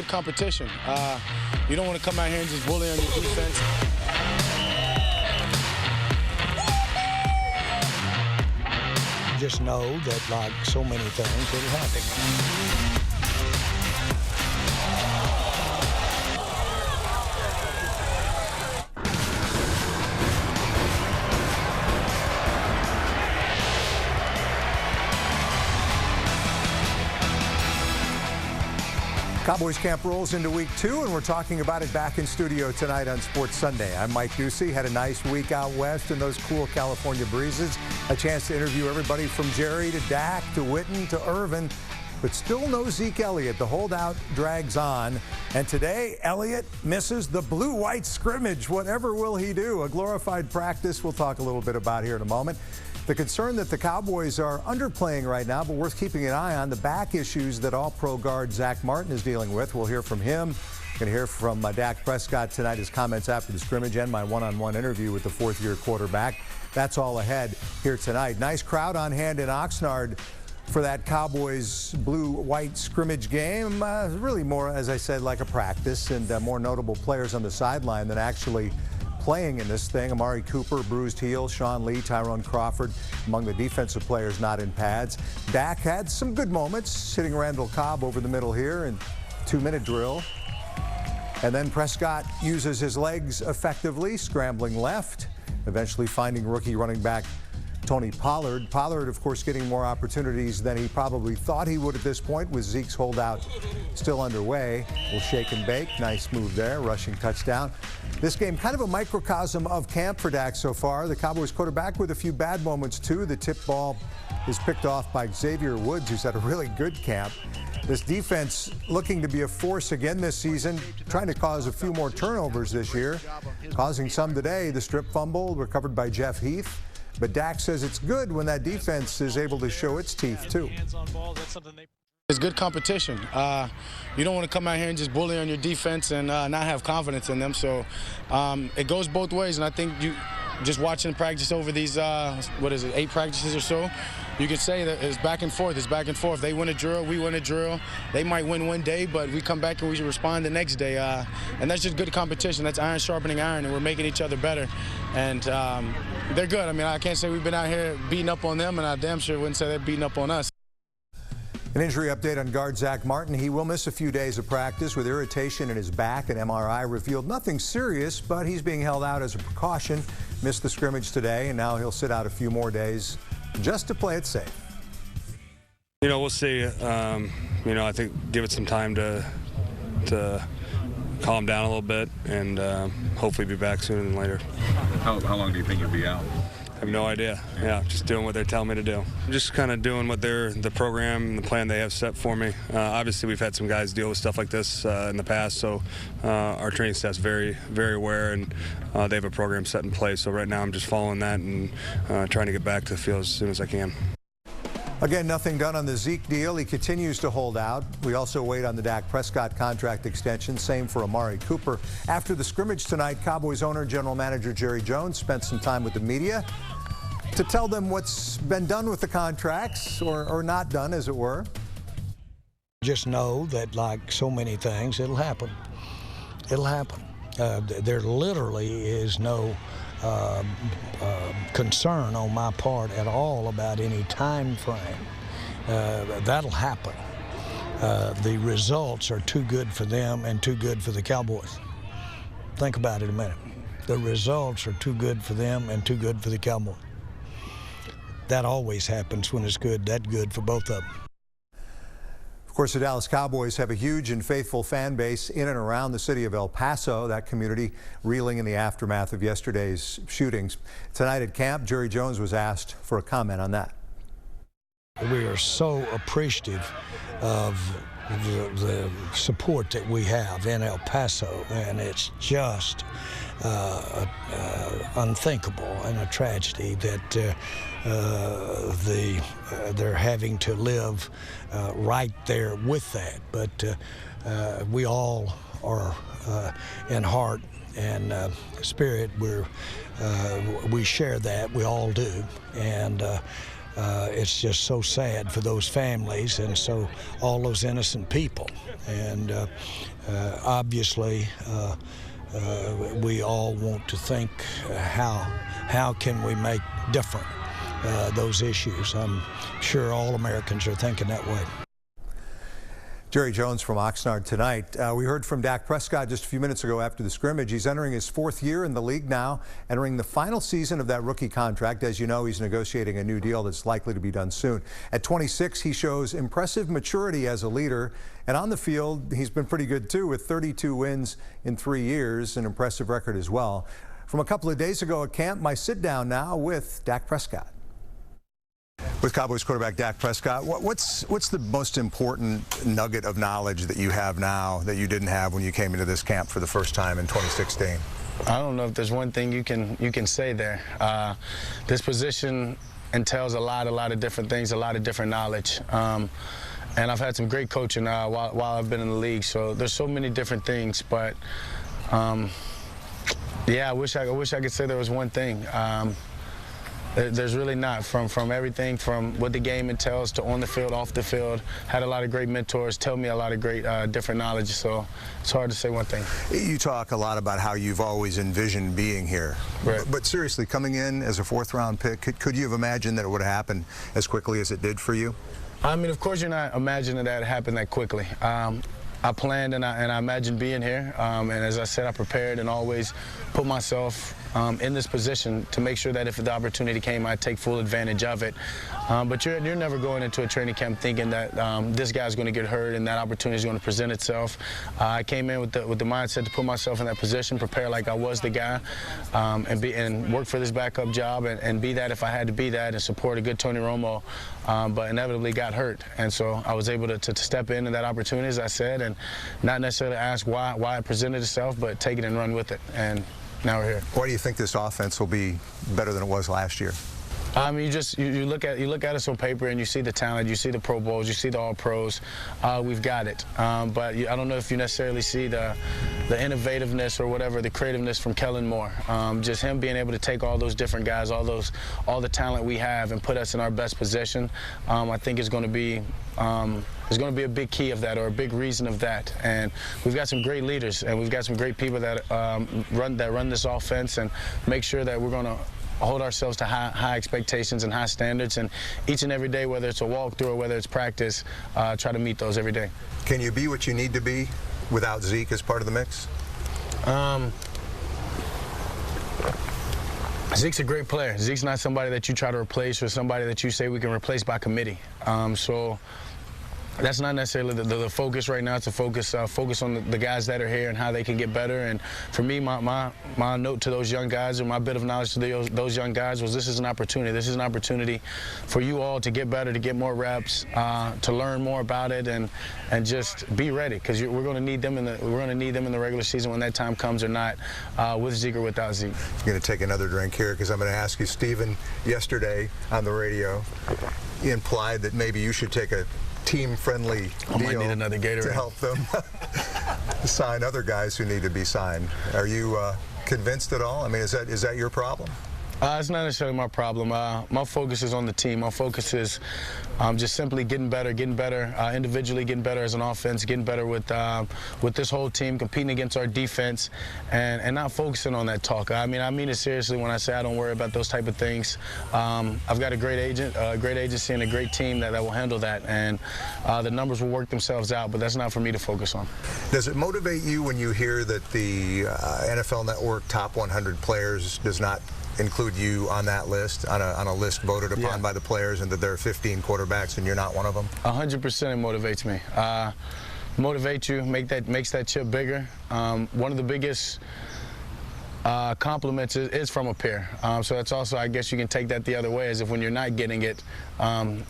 good competition. You don't want to come out here and just bully on your defense. Just know that, like so many things, it'll happen. Cowboys camp rolls into week 2, and we're talking about it back in studio tonight on Sports Sunday. I'm Mike Doocy. Had a nice week out west in those cool California breezes. A chance to interview everybody from Jerry to Dak to Witten to Irvin, but still no Zeke Elliott. The holdout drags on, and today Elliott misses the blue-white scrimmage. Whatever will he do? A glorified practice we'll talk a little bit about here in a moment. The concern that the Cowboys are underplaying right now, but worth keeping an eye on, the back issues that all-pro guard ZACK Martin is dealing with. We'll hear from him. Going to hear from Dak Prescott tonight, his comments after the scrimmage, and my one-on-one interview with the fourth-year quarterback. That's all ahead here tonight. Nice crowd on hand in Oxnard for that Cowboys blue-white scrimmage game. Really more, as I said, like a practice, and more notable players on the sideline than actually playing in this thing. Amari Cooper, bruised heel. Sean Lee, Tyrone Crawford, among the defensive players not in pads. Dak had some good moments, hitting Randall Cobb over the middle here in 2-minute drill. And then Prescott uses his legs effectively, scrambling left, eventually finding rookie running back Tony Pollard. Pollard, of course, getting more opportunities than he probably thought he would at this point, with Zeke's holdout still underway. Will shake and bake. Nice move there, rushing touchdown. This game, kind of a microcosm of camp for Dak so far. The Cowboys quarterback with a few bad moments, too. The tip ball is picked off by Xavier Woods, who's had a really good camp. This defense looking to be a force again this season, trying to cause a few more turnovers this year, causing some today. The strip fumble recovered by Jeff Heath. But Dak says it's good when that defense is able to show its teeth, too. It's good competition. You don't want to come out here and just bully on your defense and not have confidence in them. So it goes both ways, and I think you just watching practice over these, 8 practices or so, you could say that it's back and forth. It's back and forth. They win a drill, we win a drill. They might win one day, but we come back and we respond the next day. And that's just good competition. That's iron sharpening iron, and we're making each other better. And they're good. I mean, I can't say we've been out here beating up on them, and I damn sure wouldn't say they're beating up on us. An injury update on guard ZACK Martin. He will miss a few days of practice with irritation in his back. An MRI revealed nothing serious, but he's being held out as a precaution. Missed the scrimmage today, and now he'll sit out a few more days just to play it safe. You know, we'll see. I think give it some time to calm down a little bit, and hopefully be back sooner than later. How long do you think you'll be out? I have no idea. Yeah, just doing what they're telling me to do. Just kind of doing what the program and the plan they have set for me. Obviously, we've had some guys deal with stuff like this in the past, so our training staff's very, very aware, and they have a program set in place. So right now, I'm just following that and trying to get back to the field as soon as I can. Again, nothing done on the Zeke deal. He continues to hold out. We also wait on the Dak Prescott contract extension. Same for Amari Cooper. After the scrimmage tonight, Cowboys owner, general manager Jerry Jones spent some time with the media to tell them what's been done with the contracts, or not done, as it were. Just know that, like so many things, it'll happen. It'll happen. There literally is no concern on my part at all about any time frame. That'll happen. The results are too good for them and too good for the Cowboys. Think about it a minute. The results are too good for them and too good for the Cowboys. That always happens when it's good, that good for both of them. Of course, the Dallas Cowboys have a huge and faithful fan base in and around the city of El Paso, that community reeling in the aftermath of yesterday's shootings. Tonight at camp, Jerry Jones was asked for a comment on that. We are so appreciative of the support that we have in El Paso, and it's just unthinkable and a tragedy that they're having to live right there with that. But we all are in heart and spirit. We share that. We all do, and it's just so sad for those families and so all those innocent people. And obviously, we all want to think how can we make different those issues. I'm sure all Americans are thinking that way. Jerry Jones from Oxnard tonight. We heard from Dak Prescott just a few minutes ago after the scrimmage. He's entering his 4th year in the league now, entering the final season of that rookie contract. As you know, he's negotiating a new deal that's likely to be done soon. At 26, he shows impressive maturity as a leader, and on the field, he's been pretty good too, with 32 wins in 3 years, an impressive record as well. From a couple of days ago at camp, my sit down now with Dak Prescott. With Cowboys quarterback Dak Prescott, what's the most important nugget of knowledge that you have now that you didn't have when you came into this camp for the first time in 2016? I don't know if there's one thing you can say there. This position entails a lot of different things, a lot of different knowledge. And I've had some great coaching while I've been in the league, so there's so many different things. But yeah, I wish I could say there was one thing. There's really not. From everything from what the game entails to on the field, off the field. Had a lot of great mentors, tell me a lot of great different knowledge, so it's hard to say one thing. You talk a lot about how you've always envisioned being here. Right. But seriously, coming in as a 4th-round pick, could you have imagined that it would happen as quickly as it did for you? I mean, of course you're not imagining that it happened that quickly. I planned and I imagined being here, and as I said, I prepared and always put myself in this position to make sure that if the opportunity came, I'd take full advantage of it. But you're never going into a training camp thinking that this guy's going to get hurt and that opportunity is going to present itself. I came in with the mindset to put myself in that position, prepare like I was the guy, and work for this backup job and be that if I had to be that and support a good Tony Romo, but inevitably got hurt. And so I was able to step into that opportunity, as I said, and not necessarily ask why it presented itself, but take it and run with it. And now we're here. Why do you think this offense will be better than it was last year? I mean, you look at us on paper and you see the talent, you see the Pro Bowls, you see the All Pros. We've got it, but I don't know if you necessarily see the innovativeness or whatever, the creativeness from Kellen Moore. Just him being able to take all those different guys, all the talent we have, and put us in our best position. I think is going to be. There's going to be a big key of that, or a big reason of that. And we've got some great leaders, and we've got some great people that run this offense, and make sure that we're going to hold ourselves to high expectations and high standards, and each and every day, whether it's a walkthrough or whether it's practice, try to meet those every day. Can you be what you need to be without Zeke as part of the mix? Zeke's a great player. Zeke's not somebody that you try to replace or somebody that you say we can replace by committee. So that's not necessarily the focus right now. It's a focus on the guys that are here and how they can get better. And for me, my note to those young guys, or my bit of knowledge to those young guys, was this is an opportunity. This is an opportunity for you all to get better, to get more reps, to learn more about it, and just be ready, because we're going to need them in the regular season when that time comes, or not, with Zeke or without Zeke. I'm going to take another drink here because I'm going to ask you, Stephen, yesterday on the radio, he implied that maybe you should take a team-friendly deal might need another Gatorade to help them sign other guys who need to be signed. Are you convinced at all? I mean, is that your problem? It's not necessarily my problem. My focus is on the team. My focus is just simply getting better individually, getting better as an offense, getting better with this whole team, competing against our defense, and not focusing on that talk. I mean it seriously when I say I don't worry about those type of things. I've got a great agent, a great agency, and a great team that will handle that, and the numbers will work themselves out, but that's not for me to focus on. Does it motivate you when you hear that the NFL Network top 100 players does not include you on that list, on a list voted upon by the players, and that there are 15 quarterbacks and you're not one of them? 100% it motivates me. Motivate you, makes that chip bigger. One of the biggest compliments is from a peer. So that's also, I guess you can take that the other way, as if when you're not getting it,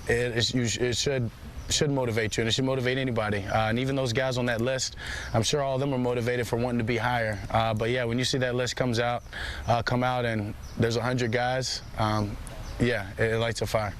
it should motivate you, and it should motivate anybody. And even those guys on that list, I'm sure all of them are motivated for wanting to be higher. But yeah, when you see that list come out and there's 100 guys, yeah, it lights a fire.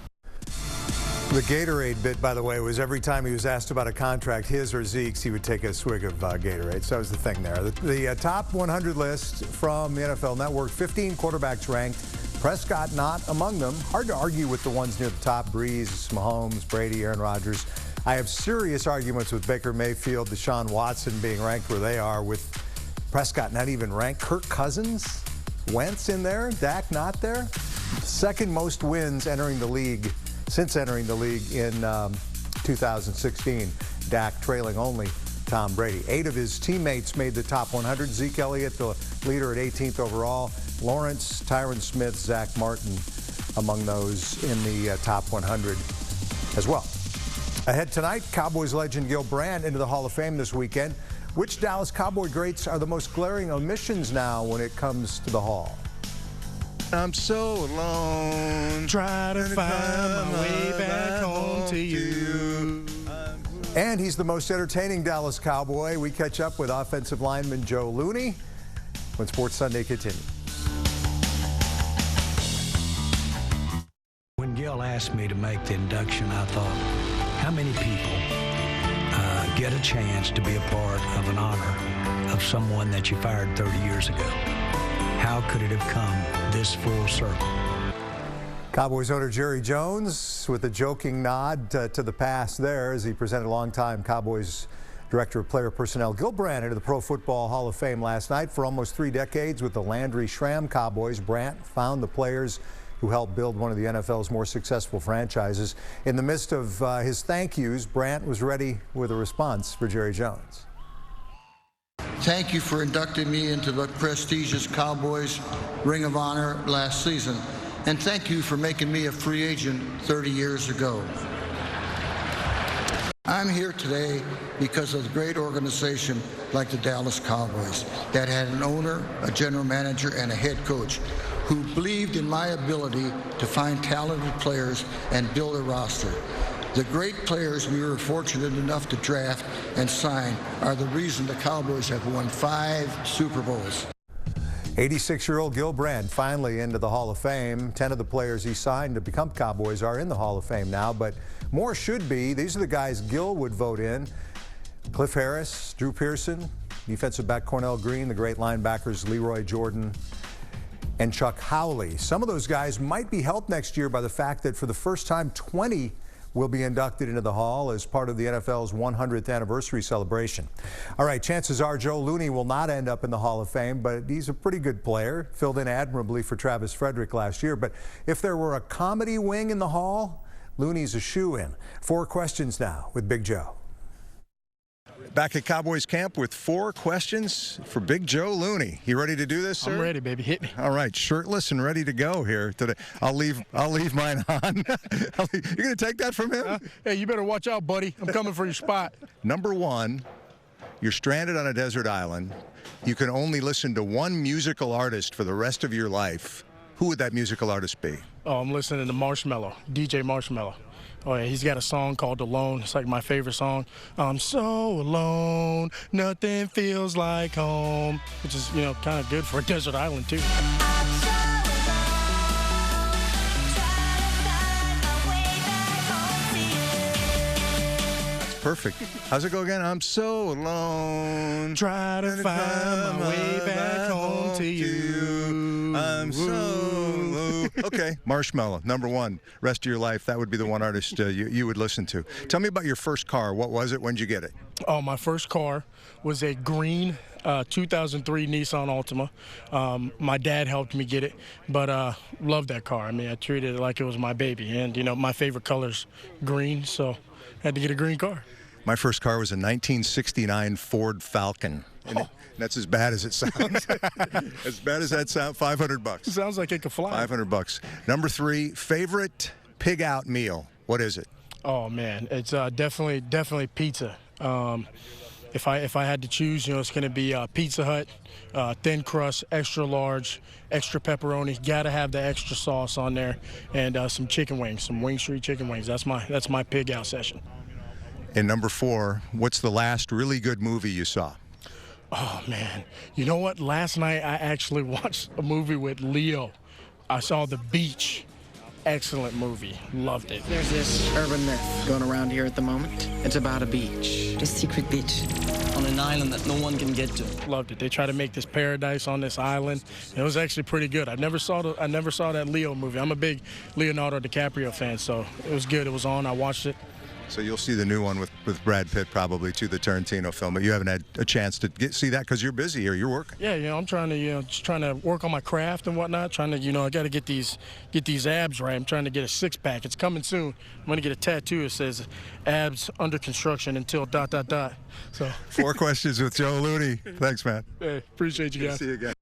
The Gatorade bit, by the way, was every time he was asked about a contract, his or Zeke's, he would take a swig of Gatorade. So that was the thing there. The top 100 list from the NFL Network, 15 quarterbacks ranked, Prescott not among them. Hard to argue with the ones near the top: Breeze, Mahomes, Brady, Aaron Rodgers. I have serious arguments with Baker Mayfield, Deshaun Watson being ranked where they are, with Prescott not even ranked. Kirk Cousins, Wentz in there, Dak not there. Second most wins entering the league, since entering the league in 2016. Dak trailing only Tom Brady. 8 of his teammates made the top 100. Zeke Elliott, the leader, at 18th overall. Lawrence, Tyron Smith, Zach Martin among those in the top 100 as well. Ahead tonight, Cowboys legend Gil Brandt into the Hall of Fame this weekend. Which Dallas Cowboy greats are the most glaring omissions now when it comes to the Hall? I'm so alone, Try to find my way back home to you. And he's the most entertaining Dallas Cowboy. We catch up with offensive lineman Joe Looney when Sports Sunday continues. When Gil asked me to make the induction, I thought, how many people get a chance to be a part of an honor of someone that you fired 30 years ago? How could it have come this full circle? Cowboys owner Jerry Jones with a joking nod to the past there as he presented longtime Cowboys Director of Player Personnel Gil Brandt into the Pro Football Hall of Fame last night. For almost 3 decades with the Landry Schramm Cowboys, Brandt found the players who helped build one of the NFL's more successful franchises. In the midst of his thank yous, Brandt was ready with a response for Jerry Jones. Thank you for inducting me into the prestigious Cowboys Ring of Honor last season. And thank you for making me a free agent 30 years ago. I'm here today because of the great organization like the Dallas Cowboys that had an owner, a general manager, and a head coach who believed in my ability to find talented players and build a roster. The great players we were fortunate enough to draft and sign are the reason the Cowboys have won 5 Super Bowls. 86-year-old Gil Brandt finally into the Hall of Fame. 10 of the players he signed to become Cowboys are in the Hall of Fame now, but more should be. These are the guys Gil would vote in: Cliff Harris, Drew Pearson, defensive back Cornell Green, the great linebackers Leroy Jordan and Chuck Howley. Some of those guys might be helped next year by the fact that for the first time 20 will be inducted into the Hall as part of the NFL's 100th anniversary celebration. All right, chances are Joe Looney will not end up in the Hall of Fame, but he's a pretty good player, filled in admirably for Travis Frederick last year. But if there were a comedy wing in the Hall, Looney's a shoo-in. 4 questions now with Big Joe. Back at Cowboys camp with 4 questions for Big Joe Looney. You ready to do this, sir? I'm ready, baby. Hit me. All right, shirtless and ready to go here today. I'll leave mine on. You're going to take that from him? Hey, you better watch out, buddy. I'm coming for your spot. Number 1, you're stranded on a desert island. You can only listen to one musical artist for the rest of your life. Who would that musical artist be? Oh, I'm listening to Marshmello, DJ Marshmello. Oh, yeah, he's got a song called Alone. It's like my favorite song. I'm so alone, nothing feels like home, which is, you know, kind of good for a desert island, too. Perfect. How's it go again? I'm so alone. Try to find my way back home to you. I'm so alone. Okay, Marshmello, number 1. Rest of your life, that would be the one artist you would listen to. Tell me about your first car. What was it? When did you get it? Oh, my first car was a green 2003 Nissan Altima. My dad helped me get it, but loved that car. I mean, I treated it like it was my baby. And, you know, my favorite color's green, so I had to get a green car. My first car was a 1969 Ford Falcon. And that's as bad as it sounds. As bad as that sounds, $500. Sounds like it could fly. $500. Number 3, favorite pig out meal. What is it? Oh man, it's definitely pizza. If I had to choose, you know, it's going to be Pizza Hut, thin crust, extra large, extra pepperoni. Got to have the extra sauce on there, and some chicken wings, some Wing Street chicken wings. That's my pig out session. And number 4, what's the last really good movie you saw? Oh man, you know what? Last night I actually watched a movie with Leo. I saw The Beach. excellent movie. Loved it. There's this urban myth going around here at the moment. It's about a beach. A secret beach. On an island that no one can get to. Loved it. They try to make this paradise on this island. It was actually pretty good. I never saw that Leo movie. I'm a big Leonardo DiCaprio fan, so it was good. It was on. I watched it. So you'll see the new one with Brad Pitt probably too, the Tarantino film, but you haven't had a chance to see that because you're busy or you're working. Yeah, I'm trying to, just trying to work on my craft and whatnot. Trying to, I got to get these abs right. I'm trying to get a six-pack. It's coming soon. I'm gonna get a tattoo. It says abs under construction until ... So 4 questions with Joe Looney. Thanks, man. Hey, appreciate you guys. See you again.